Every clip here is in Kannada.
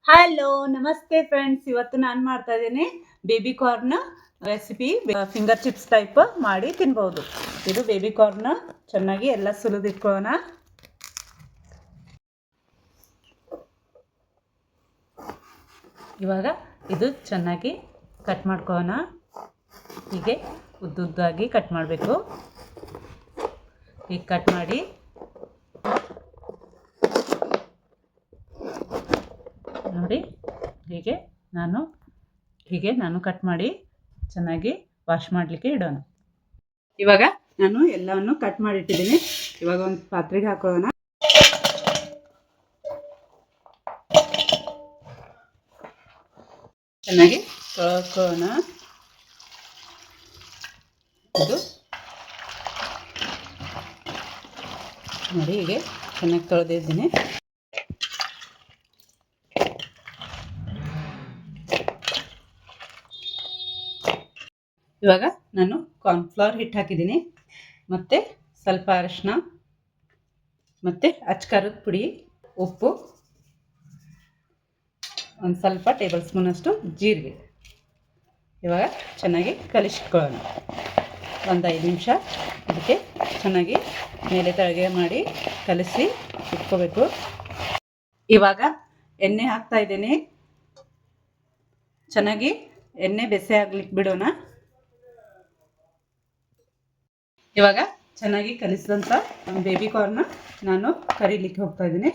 ಹಲೋ ನಮಸ್ತೆ ಫ್ರೆಂಡ್ಸ್, ಇವತ್ತು ನಾನು ಮಾಡ್ತಾ ಇದ್ದೀನಿ baby corn recipe. Finger chips type ಮಾಡಿ ತಿನ್ಬೋದು. ಇದು ಬೇಬಿ ಕಾರ್ನ್ ಚೆನ್ನಾಗಿ ಎಲ್ಲ ಸುಲಿದಿಟ್ಕೊಳ್ಳೋಣ. ಇವಾಗ ಇದು ಚೆನ್ನಾಗಿ ಕಟ್ ಮಾಡ್ಕೊಳ್ಳೋಣ. ಹೀಗೆ ಉದ್ದುದ್ದಾಗಿ ಕಟ್ ಮಾಡಬೇಕು. ಹೀಗೆ ಕಟ್ ಮಾಡಿ ನೋಡಿ, ಹೀಗೆ ನಾನು ಕಟ್ ಮಾಡಿ ಚೆನ್ನಾಗಿ ವಾಶ್ ಮಾಡಲಿಕ್ಕೆ ಇಡೋಣ. ಇವಾಗ ನಾನು ಎಲ್ಲವನ್ನು ಕಟ್ ಮಾಡಿ ಇಟ್ಟಿದ್ದೀನಿ. ಇವಾಗ ಒಂದು ಪಾತ್ರೆಗೆ ಹಾಕೊಳ್ಳೋಣ. ಚೆನ್ನಾಗಿ ತೊಳ್ಕೊಳ್ಳೋಣ. ಇದು ನೋಡಿ, ಹೀಗೆ ಚೆನ್ನಾಗಿ ತೊಳೆದಿದ್ದೀನಿ. ಇವಾಗ ನಾನು ಕಾರ್ನ್ಫ್ಲವರ್ ಹಿಟ್ಟು ಹಾಕಿದ್ದೀನಿ, ಮತ್ತು ಸ್ವಲ್ಪ ಅರಿಶಿನ, ಮತ್ತು ಅಚ್ಕಾರದ ಪುಡಿ, ಉಪ್ಪು, ಒಂದು ಸ್ವಲ್ಪ ಟೇಬಲ್ ಸ್ಪೂನಷ್ಟು ಜೀರಿಗೆ. ಇವಾಗ ಚೆನ್ನಾಗಿ ಕಲಿಸ್ಕೊಳ್ಳೋಣ. ಒಂದು 5 ನಿಮಿಷ ಇದಕ್ಕೆ ಚೆನ್ನಾಗಿ ಮೇಲೆ ತೆಳಗೆ ಮಾಡಿ ಕಲಿಸಿ ಇಟ್ಕೋಬೇಕು. ಇವಾಗ ಎಣ್ಣೆ ಹಾಕ್ತಾ ಇದ್ದೀನಿ. ಚೆನ್ನಾಗಿ ಎಣ್ಣೆ ಬಿಸಿ ಆಗ್ಲಿಕ್ಕೆ ಬಿಡೋಣ. ಇವಾಗ ಚೆನ್ನಾಗಿ ಕಲಿಸಿದಂಥ ಬೇಬಿ ಕಾರ್ನ್ ನಾನು ಕರಿಲಿಕ್ಕೆ ಹೋಗ್ತಾ ಇದ್ದೀನಿ.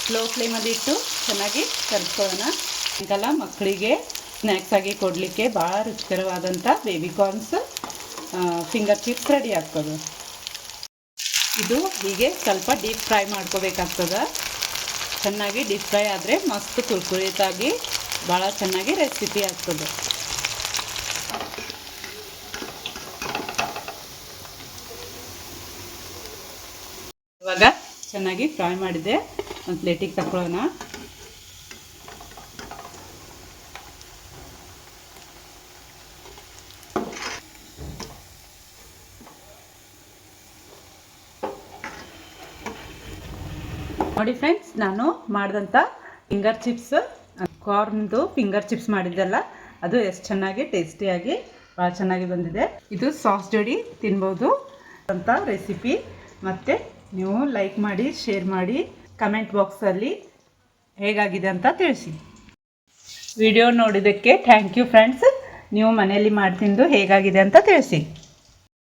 ಸ್ಲೋ ಫ್ಲೇಮಲ್ಲಿ ಇಟ್ಟು ಚೆನ್ನಾಗಿ ಕಲಿಸ್ಕೊಳ್ಳೋಣ. ಸಾಯಂಕಾಲ ಮಕ್ಕಳಿಗೆ ಸ್ನ್ಯಾಕ್ಸ್ ಆಗಿ ಕೊಡಲಿಕ್ಕೆ ಭಾಳ ರುಚಿಕರವಾದಂಥ baby corns finger chips ready ಆಗ್ತದೆ. ಇದು ಹೀಗೆ ಸ್ವಲ್ಪ ಡೀಪ್ ಫ್ರೈ ಮಾಡ್ಕೋಬೇಕಾಗ್ತದೆ. ಚೆನ್ನಾಗಿ ಡೀಪ್ ಫ್ರೈ ಆದರೆ ಮಸ್ತ್ ಕುರ್ಕುರಿತಾಗಿ ಭಾಳ ಚೆನ್ನಾಗಿ ರೆಸಿಪಿ ಆಗ್ತದೆ. ಇವಾಗ ಚೆನ್ನಾಗಿ ಫ್ರೈ ಮಾಡಿದೆ, ಒಂದು ಪ್ಲೇಟಿಗೆ ತಗೊಳ್ಳೋಣ. ನೋಡಿ ಫ್ರೆಂಡ್ಸ್, ನಾನು ಮಾಡಿದಂಥ ಫಿಂಗರ್ ಚಿಪ್ಸ್, ಕಾರ್ನ್ದು ಫಿಂಗರ್ ಚಿಪ್ಸ್ ಮಾಡಿದ್ದೆಲ್ಲ ಅದು ಎಷ್ಟು ಚೆನ್ನಾಗಿ ಟೇಸ್ಟಿಯಾಗಿ ಭಾಳ ಚೆನ್ನಾಗಿ ಬಂದಿದೆ. ಇದು ಸಾಸ್ ಜೋಡಿ ತಿನ್ಬೋದು ಅಂತ ರೆಸಿಪಿ. ಮತ್ತು ನೀವು ಲೈಕ್ ಮಾಡಿ, ಶೇರ್ ಮಾಡಿ, ಕಮೆಂಟ್ ಬಾಕ್ಸಲ್ಲಿ ಹೇಗಾಗಿದೆ ಅಂತ ತಿಳಿಸಿ. ವಿಡಿಯೋ ನೋಡಿದ್ದಕ್ಕೆ ಥ್ಯಾಂಕ್ ಯು ಫ್ರೆಂಡ್ಸ್. ನೀವು ಮನೆಯಲ್ಲಿ ಮಾಡಿ ತಿಂದು ಹೇಗಾಗಿದೆ ಅಂತ ತಿಳಿಸಿ.